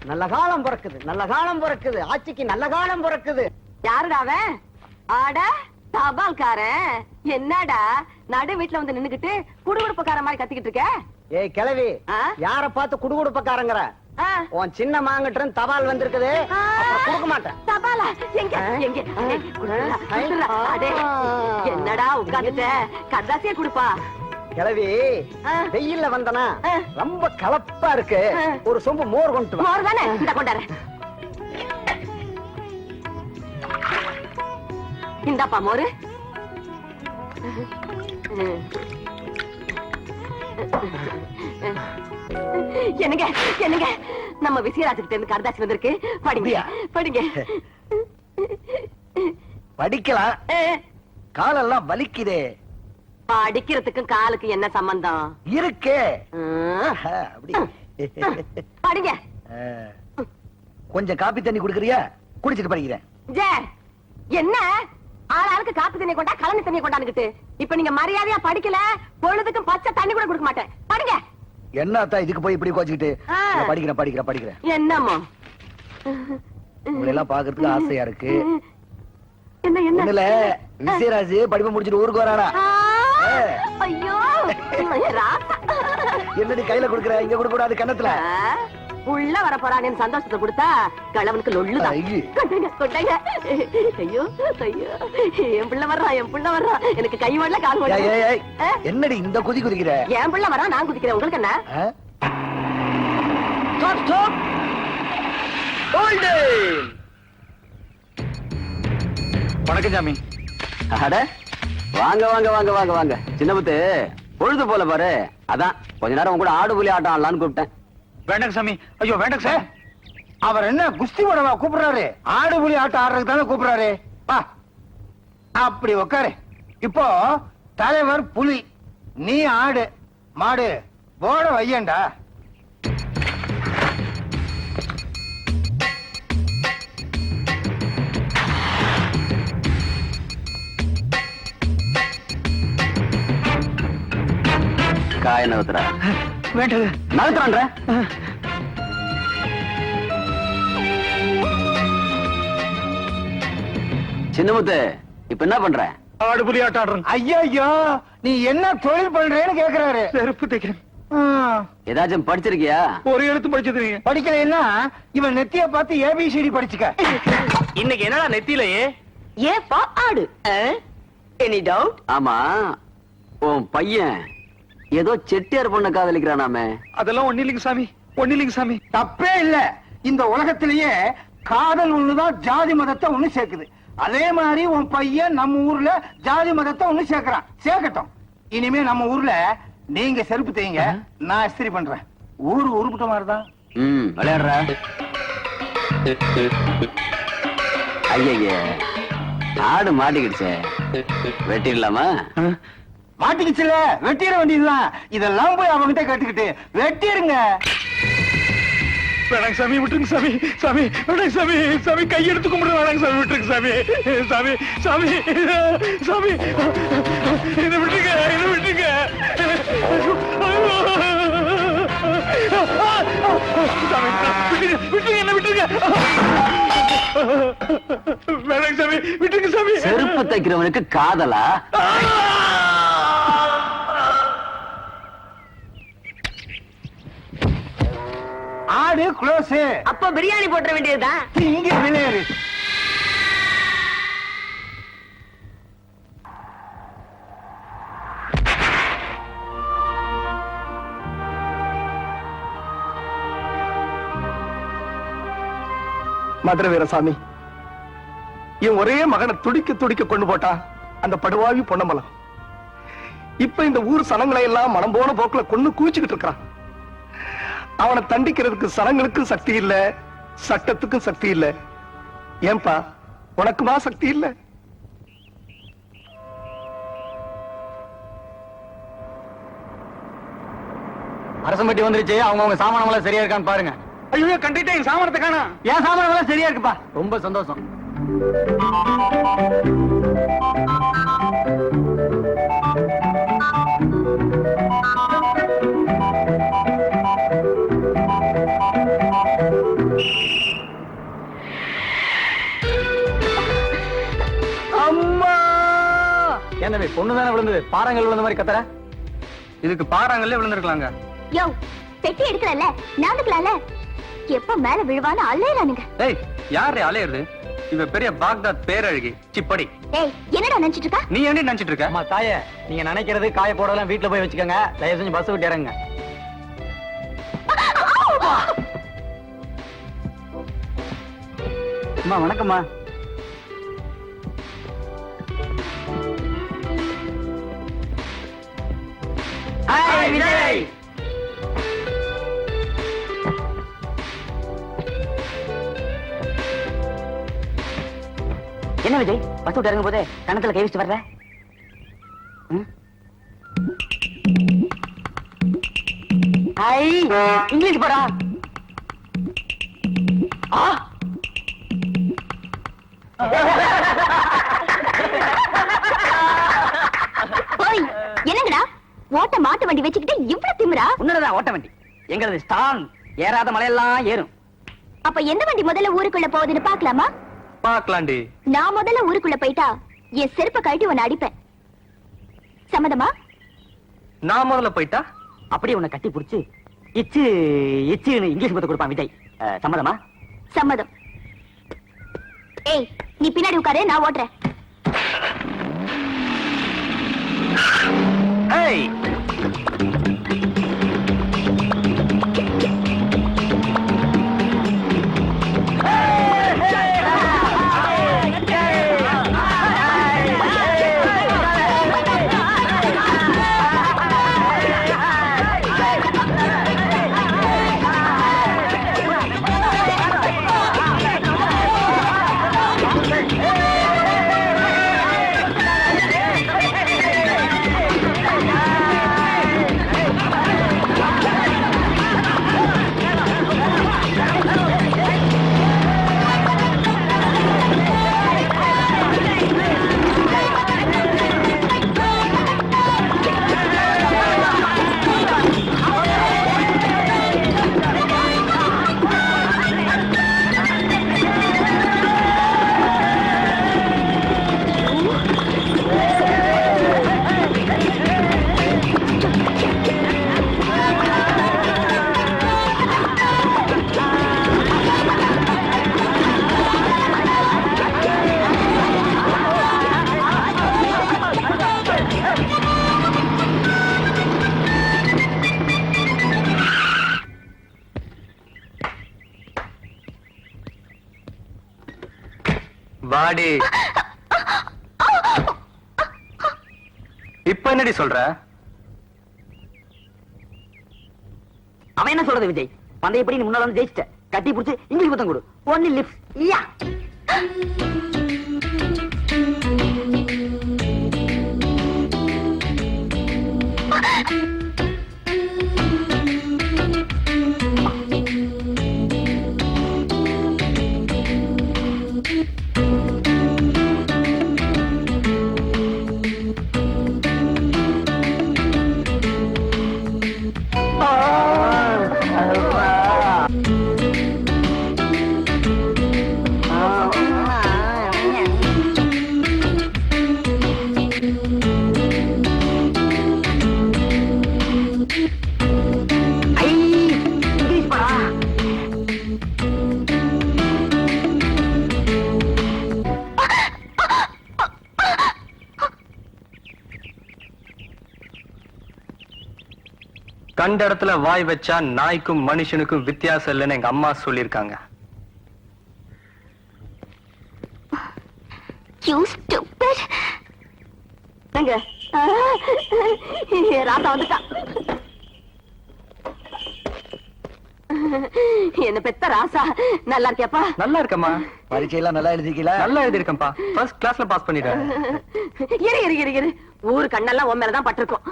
நல்ல காலம் பிறக்குது, நல்ல காலம் பிறக்குது, ஆட்சிக்கு நல்ல காலம் பிறக்குது. யாருடா அவன்? ஆட தபால்காரன். என்னடா நடு வீட்டுல வந்து நின்னுகிட்டு குடுகுடுப்பக்கார மாதிரி கத்திக்கிட்டு இருக்க? ஏய் கிழவி, யார பார்த்து குடுகுடுப்பக்காரங்கற? உன் சின்ன மாங்கிட்ட தபால் வந்திருக்குது, கொடுக்க மாட்டேன். தபாலா? எங்க எங்க? என்னடா உட்கார்ந்துட்ட? கதாசியே குடுப்பா. கிழவி, வெயில்ல வந்தனா ரொம்ப கலப்பா இருக்கு, ஒரு சொம்பு மோர் கொண்டு வா. மோர் தானே, இந்த கொண்டார. இந்தாப்பா மோரு. என்னங்க என்னங்க, நம்ம விசயராஜ்கிட்ட இருந்து கரதாசி வந்திருக்கு, படிங்க படிங்க. படிக்கலாம், காலெல்லாம் வலிக்குதே. படிக்கிறதுக்கும் காலுக்கு என்ன சம்பந்தம் இருக்கு? படிங்க. கொஞ்சம் காப்பி தண்ணி குடுக்கறியா? குடிச்சிட்டு படிக்கிறேன். என்ன ஆளாளுக்கு காப்பி தண்ணி கொண்டா கலனி தண்ணி கொண்டாந்துக்கிட்டு, இப்ப நீங்க மரியாதையா படிக்கல, பொழுதுக்கும் பச்சை தண்ணி கூட கொடுக்க மாட்டேன். படிங்க. என்னத்தா இதுக்கு போய் இப்படி கோச்சிக்கிட்டு? படிக்கிறேன் படிக்கிறேன் படிக்கிறேன். என்னமோ உங்களை எல்லாம் பாக்குறதுக்கு ஆசையா இருக்கு. என்ன என்ன இல்ல, விசயராஜ் படிப்பு முடிச்சிட்டு ஊருக்கு வரானா? ஐயோ என்னடி கையில குடுக்கற? இங்க கொடுக்க கூடாது, கண்ணத்துல. உள்ள வர போறானு சந்தோஷத்தை கொடுத்தா கணவனுக்கு லொள்ளுதான். கொண்டாங்க. ஐயோ ஐயோ, என் பிள்ளை வர்றான், என் பிள்ளை வர்றான். எனக்கு கை வரல கால் வரல. என்னடி இந்த குதி குதிக்கிற? என் பிள்ளை வர்றான், நான் குதிக்கிறேன். உங்களுக்கு என்ன? வணக்கம் சாமி. அட வாங்க வாங்க வாங்க வாங்க வாங்க. சின்ன புத்து பொழுது போல பாரு, அதான் கொஞ்ச நேரம் கூட ஆடு புலி ஆட்டம் ஆடலான்னு கூப்பிட்டேன். வேண்டாங்க சாமி. ஐயோ வேண்டாங்க சார். அவர் என்ன குஸ்தி போடவா கூப்பிடுறாரு? ஆடு புலி ஆட்டம் ஆடுறதுக்கு தானே கூப்பிடுறாரு. வா அப்படி உட்காரு. இப்போ தலைவர் புலி, நீ ஆடு மாடு, போட வையண்டா. காய நகத்துறா. வேண்டாங்க. நகத்துறான்ற சின்னமுத்து, இப்ப என்ன பண்ற? ஆடு புலி ஆட்டம் ஆடுறேன். ஐயோ, நீ என்ன தொழில் பண்றேன்னு கேக்குறாரு. செருப்பு தைக்கிறேன். ஏதாச்சும் படிச்சிருக்கியா? ஒரு எழுத்து படிச்சது. படிக்கலைன்னா இவன் நெத்திய பார்த்து ஏபிசிடி படிச்சுக்க. இன்னைக்கு என்னடா நெத்தியிலேயே ஏப்பா ஆடு? Any doubt? ஆமா, உன் பையன் ஏதோ செட்டியார் பொண்ண காதலிக்கிறானாமே. அதெல்லாம் ஒன்னில்லைங்க சாமி, ஒன்னில்லைங்க சாமி. தப்பே இல்ல. இந்த உலகத்திலேயே காதல் ஒண்ணுதான் ஜாதி மதத்தை ஒண்ணு சேர்க்குது. அதே மாதிரி உன் பையன் நம்ம ஊர்ல ஜாதி மதத்தை ஒண்ணு சேர்க்கிறான். சேர்க்கட்டும். இனிமே நம்ம ஊர்ல நீங்க செருப்பு தேய்ங்க, நான் இஸ்திரி பண்றேன். ஊரு உருப்பிட்ட மாதிரிதான். விளையாடுற. ஐய, ஆடு மாட்டிக்கிடுச்சே, வெட்டிடலாமா? மாட்டிக்கிச்சுல, வெட்டிட வேண்டியதுதான். இதெல்லாம் போய் அவங்கிட்ட கேட்டுக்கிட்டு வெட்டிருங்க. வேணாங்க சாமி, விட்டுருங்க சாமி. சாமி வேணாங்க சாமி. சாமி கையெடுத்து கும்பிடு. வேணாங்க சாமி, விட்டுருங்க சாமி. சாமி சாமி சாமி என்ன விட்டுருங்க, என்ன விட்டுருங்க. சாமி விட்டுருங்க, என்ன விட்டுருங்க. வேணாங்க சாமி, விட்டுருங்க சாமி. செருப்பு தைக்கிறவனுக்கு காதலா? ஆடு க்ளோஸ். அப்ப பிரியாணி போட்ட வேண்டியதுதான். இங்க விளையாடு. மதுரை வீரசாமி, என் ஒரே மகனை துடிக்க துடிக்க கொண்டு போட்டா அந்த படுவாவி பொன்னமலம். இப்ப இந்த ஊர் சனங்களை எல்லாம் மனம் போன போக்குல கொண்டு குவிச்சுக்கிட்டு இருக்கிறான். அவனை தண்டிக்கிறதுக்கு சனங்களுக்கும் சக்தி இல்ல, சட்டத்துக்கும் சக்தி இல்ல. ஏன்பா, உனக்குமா சக்தி இல்ல? அரசம்பட்டி வந்துருச்சு. அவங்க சாமானங்கள சரியா இருக்கான்னு பாருங்க. ஐயோ கண்டிப்பா என் சாமானத்தை காணா. என் சாமானங்கள சரியா இருக்குப்பா. ரொம்ப சந்தோஷம். அம்மா! என்ன பொண்ணு தானே விழுந்தது, பாறாங்கல் விழுந்த மாதிரி கத்துற? இதுக்கு பாறாங்கல்லே விழுந்திருக்கலாங்க. யோ, பெட்டி எடுக்கறல்ல, நாந்துக்கலாம்ல. எப்ப மேல விழுவான்னு அலையறானுங்க. ஏய், யாரே அலையறது? இவ பெரிய பாக்தாத் பேரழகி. சிப்படி. ஏய், என்னடா நினைச்சிட்டு இருக்க? நீ என்ன நினைச்சிட்டு இருக்க? அம்மா தாயே, நீங்க நினைக்கிறது காய போடலாம் வீட்டுல போய் வச்சுக்கோங்க. தயவு செஞ்சு பஸ் விட்டு இறங்குங்க. அம்மா வணக்கம்மா. ஹாய் விஜய். என்ன விஜய், பஸ் விட்டு இறங்கும் போதே கணத்துல கை வச்சுட்டு வர்ற? ஹாய், இங்கிலீஷ் போடா. ஓய், என்னங்கடா ஓட்ட மாட்டு வண்டி வச்சுக்கிட்டு இவ்வளவு திமிரா? உன்னதான் ஓட்ட வண்டி, எங்களது ஸ்டாங். ஏறாத மலையெல்லாம் ஏறும். அப்ப எந்த வண்டி முதல்ல ஊருக்குள்ள போகுதுன்னு பாக்கலாமா? பாக்கலாண்டி. நான் முதல்ல ஊருக்குள்ள போயிட்டா என் செருப்ப கழட்டி உன்னை அடிப்பேன். சம்மதமா? நான் முதல்ல போயிட்டா அப்படியே உன்னை கட்டி புடிச்சு இச்சு இச்சுன்னு இங்கிலீஷ் பத்த கொடுப்பான் விஜய். சம்மதமா? சம்மதம். ஏய், நீ பின்னாடி உட்காரு, நான் ஓட்டுறேன். ஏய், வாடி. இப்ப என்னடி சொல்ற? அவன் என்ன சொல்றது விஜய்? பந்தயப்படி நீ முன்னால வந்து ஜெயிச்சிட்ட. கட்டி புடிச்சு இங்கிலீஷ் பத்தம் கொடு. Only lips. யா. கண்ட இடத்துல வாய் வச்சா நாய்க்கும் மனுஷனுக்கும் வித்தியாசம் இல்லைன்னு எங்க அம்மா சொல்லிருக்காங்க. You stupid. எங்க ராசா வந்துட்டா. என்ன பெத்த ராசா, நல்லா இருக்கியாப்பா? நல்லா இருக்கம்மா. பரீட்சையெல்லாம் நல்லா எழுதிக்கல? நல்லா எழுதிருக்கேன்ப்பா. ஃபர்ஸ்ட் கிளாஸ்ல பாஸ் பண்ணிட்டேன். இரு ஊரு கண்ணெல்லாம் உன் மேலதான் பட்டிருக்கும்.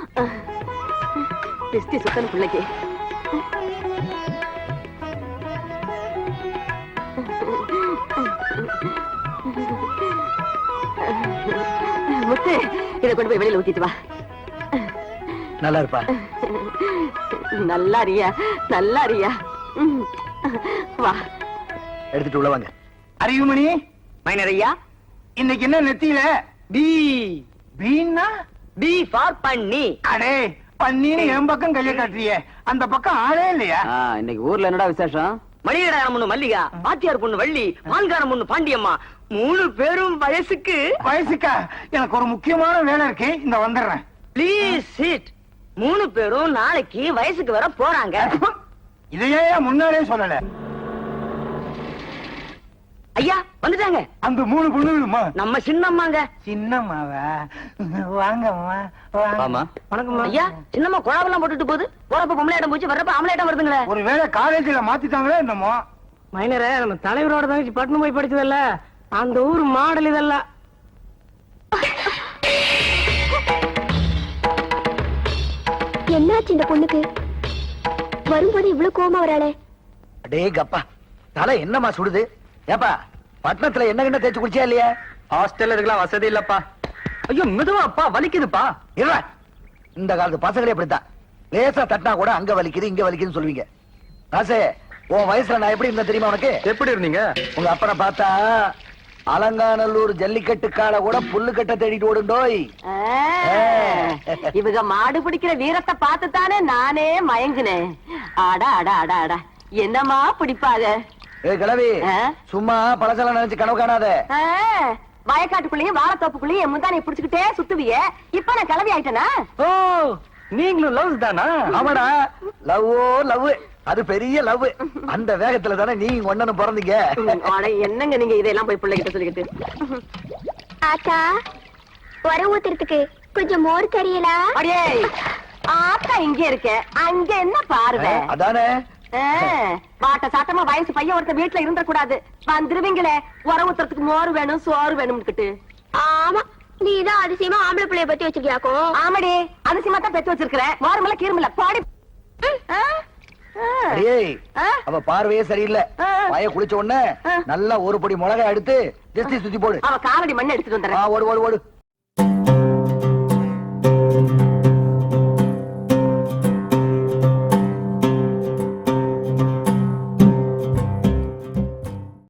பிஸ்தி சுத்தன் பிள்ளைக்கு. முத்து, இதை கொண்டு போய் வெளியில ஊத்திட்டு வா. நல்லா இருப்பா. நல்லா ரியா, நல்லா ரியா. வா எடுத்துட்டு உள்ள வாங்க. அறிவுமணி, மைனர் ஐயா, இன்னைக்கு என்ன நெத்தியில பி பீன்னா? பி ஃபார் பண்ணி. அடே, பன்னீன்னு என் பக்கம் கைய காட்டுறியே, அந்த பக்கம் ஆளே இல்லையா? இன்னைக்கு ஊர்ல என்னடா விசேஷம்? மளிகடார பொண்ணு மல்லிகா, பாத்தியார் பொண்ணு வள்ளி, பால்கார பொண்ணு பாண்டியம்மா, 3 பேரும் வயசுக்கு. வயசுக்கா? எனக்கு ஒரு முக்கியமான வேலை இருக்கு, இந்த வந்துடுறேன். Please sit. 3 பேரும் நாளைக்கு வயசுக்கு வர போறாங்க. இதையே முன்னாடியே சொல்லல. ஐயா வந்துட்டாங்க. அந்த 3 பொண்ணுமா? நம்ம சின்னம்மாங்க. சின்னம்மாவா? வாங்கம்மா, ஆமா. வணக்கம்மா. ஐயா, சின்னம்மா குழாவெல்லாம் போட்டுட்டு போகுது. போறப்ப பொம்பளையாட்டம் போச்சு, வர்றப்ப ஆம்பளையாட்டம் வருதுங்களே. ஒருவேளை காலேஜ்ல மாத்திட்டாங்களே என்னமோ. மைனரே, நம்ம தலைவரோட தங்கச்சி பட்டணம் போய் படிச்சதல்ல, அந்த ஊர் மாடல் இதெல்லாம். என்னாச்சு இந்த பொண்ணுக்கு? வரும்போது இவ்வளவு கோவமா வராளே? அடே கப்பா, தலை என்னமா சுடுது? ஏப்பா, பட்டணத்துல என்ன தேய்ச்சி குடிச்சியா இல்லையா? ஹாஸ்டல்ல இருக்கலாம் வசதி இல்லப்பா. ஐயோ மெதுவாப்பா, வலிக்குதுப்பா. இல்ல, இந்த காலத்து பசங்களே அப்படித்தான். லேசா தட்டினா கூட அங்க வலிக்குது இங்க வலிக்குதுன்னு சொல்லுவீங்க. ராசே, உன் வயசுல நான் எப்படி இருந்தேன் தெரியுமா உனக்கு? எப்படி இருந்தீங்க? உங்க அப்பனை பார்த்தா அலங்காநல்லூர் ஜல்லிக்கட்டு கால கூட புல்லு கட்ட தேடிட்டு ஓடுண்டோய். இவங்க மாடு பிடிக்கிற வீரத்தை பார்த்துத்தானே நானே மயங்குனேன். ஆடா அடா அடா அடா, என்னமா பிடிப்பாங்க. ஏ கிழவி, ஆ? சும்மா பழசெல்லாம் நினைச்சு கனவு காணாத. வயக்காட்டுக்குள்ளேயும் வாரத்தோப்புக்குள்ளேயும் என் முந்தானை பிடிச்சுக்கிட்டே சுத்துவிய. இப்ப நான் கிளவி ஆயிட்டேனா? ஓ, நீங்களும் லவ் தானா? ஆமாடா, லவ்வோ லவ். அது பெரிய லவ். அந்த வேகத்துல தானே நீங்க ஒண்ணு பிறந்தீங்க. அட, என்னங்க நீங்க இதெல்லாம் போய் பிள்ளைகிட்ட சொல்லிக்கிட்டு. ஆத்தா, உர ஊத்துறதுக்கு கொஞ்சம் மோர் தெரியலா? அடே, ஆத்தா இங்க இருக்க, அங்க என்ன பார்வை? அதானே. வாட்ட சாட்டமா வயசு பையன் ஒருத்த வீட்டுல இருந்த கூடாது. வந்துருவீங்களே, உர ஊத்துறதுக்கு மோர் வேணும் சோறு வேணும்னு. ஆமா, நீதான் அதிசயமா ஆம்பளை பிள்ளைய பத்தி வச்சிருக்கியாக்கும். ஆமாடி, அதிசயமா தான் பெத்து வச்சிருக்கிறேன். மோரமல்ல கீரமல்ல பாடி. அடே, அவ பார்வையே சரியில்லை. வாய குளிச்ச உடனே நல்லா ஒரு பொடி மிளகாய் எடுத்து ஜஸ்தி சுத்தி போடு. அவ காலடி மண்ணை எடுத்துட்டு வந்துடுறேன். ஓடு ஓடு ஓடு.